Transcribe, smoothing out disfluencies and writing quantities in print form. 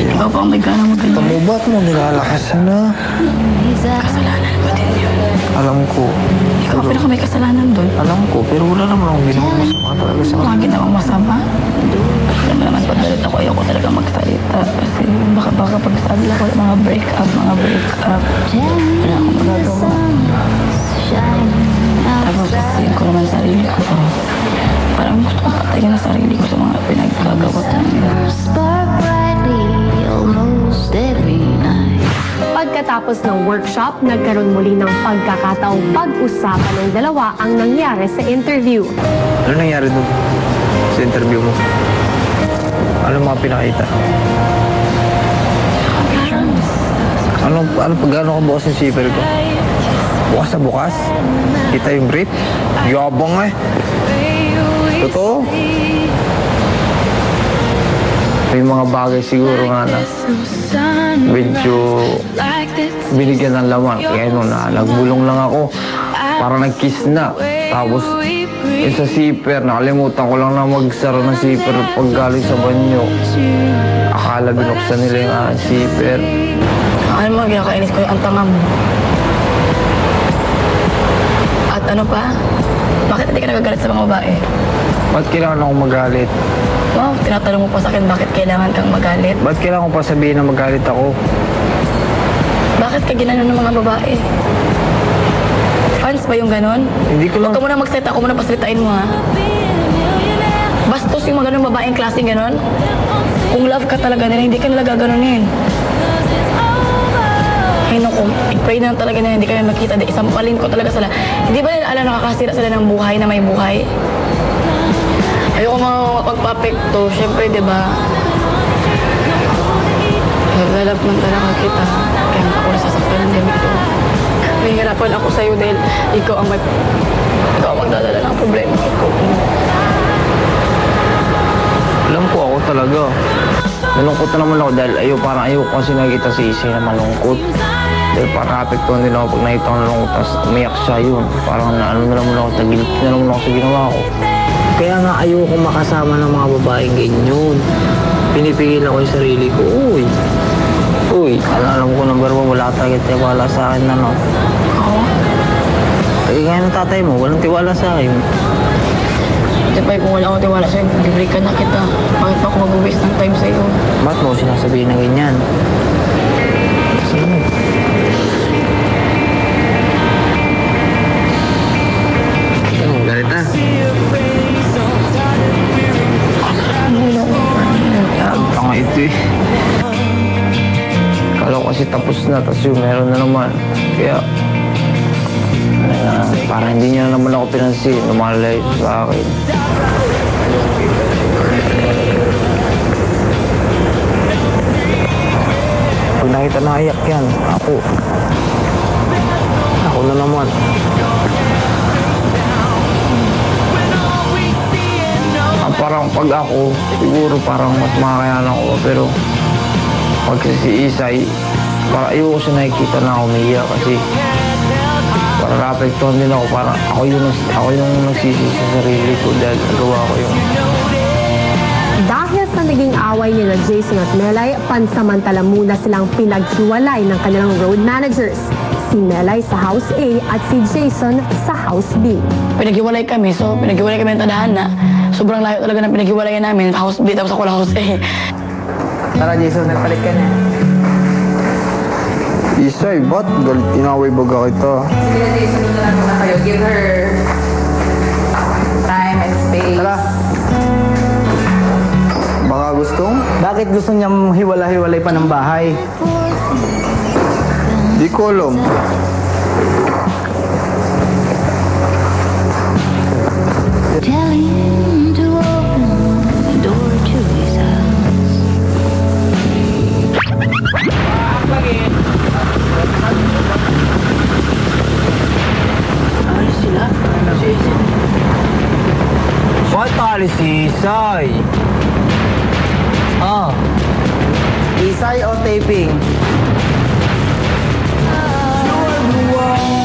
Ikaw pa ang may gana magaling. Tamo, ba't mo nilalakas na? Kasalanan mo din yun. Alam ko. Ikaw ang pinaka may kasalanan doon. Alam ko, pero wala naman akong ginawang masama talaga sa Mga ginawang masama. Alam mo naman, pag galit ako, ayoko talaga magsalita. Kasi baka pag sabi ako, mga break up. Wala akong magagawa. Tapos kasi ko naman sarili ko. Parang gusto kong patayin ang sarili ko sa mga pinaggagawa ko. Pagkatapos ng workshop, nagkaroon muli ng pagkakataong pag-usapan ng dalawa ang nangyari sa interview. Ano nangyari doon sa interview mo? Ano mga pinakita? Ano pag-ano ka bukas ng zipper ko? Bukas na bukas? Kita yung brief? Yabang eh. Totoo? May mga bagay siguro nga na medyo binigyan ng laman. Kaya no, nagbulong lang ako. Para nag-kiss na. Tapos, yung sa zipper, nakalimutan ko lang na magsara ng zipper pag galing sa banyo. Akala binuksan nila yung zipper. Ano mo, ginakainis ko yung antanga mo. At ano pa? Bakit hindi ka nagagalit sa mga babae? Ba't kailangan akong magalit? Wow, tinatanong mo pa sa akin bakit kailangan kang magalit? Ba't kailangan ko pa sabihin na magalit ako? Bakit ka ginano ng mga babae? Fans ba yung ganon? Hindi ko lang... Huwag ka muna magsalita, ako muna pasalitain mo ha. Bastos yung mga ganun babaeng klaseng ganon. Kung love ka talaga nila, hindi ka nila gaganunin. Ay naku, i-pray na talaga na hindi kayo makita. Isampalin ko talaga sila. Hindi ba nila alam nakakasira sila ng buhay na may buhay? Ayoko mapagpapekto. Siyempre, di ba? Development talaga kita. Kaya ako nasasaktan ng ganito. Nahihirapan ako sa'yo dahil ikaw ang magdadala ng problema ko. Alam ko ako talaga. Nalungkot na naman ako dahil parang ayaw ko kasi nakikita si Isay na malungkot. Dahil parang apektuhan din ako pag nakita ko nalungkot tapos umiyak siya yun. Parang naano na naman ako, tagilip na naman ako sa ginawa ko. Kaya nga ayaw ko makasama ng mga babaeng ganyan. Pinipigil ako yung sarili ko. Uy, alam ko number 1, wala talaga tiwala sa akin na no. Oo? Kaya ng tatay mo, walang tiwala sa akin. Siyempre, kung wala akong tiwala sa'yo, bibalikan na kita. Bakit pa ako mag-waste ng time sa'yo? Ba't mo sinasabihin na ganyan? Sige. Ano, galit na? Tanga ito eh. Kala ko kasi tapos na, tapos yung meron na naman. Kaya, parang hindi niya naman ako pinansin. Lumalay sa akin. Pag nakita na iyak yan, ako na naman. Parang pag ako, siguro parang mas makakayanan ko. Pero pag si Isay, parang ayoko siya nakikita na ako umiiyak kasi parang naapektuhan din ako. Parang ako yung nagsisi sa sarili ko dahil nagawa ko yung... Dahil sa naging away nila Jason at Melay, pansamantala muna silang pinaghiwalay ng kanilang road managers. Si Melay sa House A at si Jason sa House B. Pinaghiwalay kami, so pinaghiwalay kami ng tadhana. Sobrang layo talaga ng pinaghiwalayan namin. House B, tapos ako lang House A. Tara Jason, nagpalit ka na. Isay, ba't galit inaway baga kita? Sige, Jason, doon na lang muna kayo. Give her time and space. Tara. Baka gustong? Bakit gusto niyang hiwala-hiwalay pa ng bahay? Di ko alam. Telling to open the door to his house. Alis sila? Ba't alis si Isay? Isay o taping? You are the one.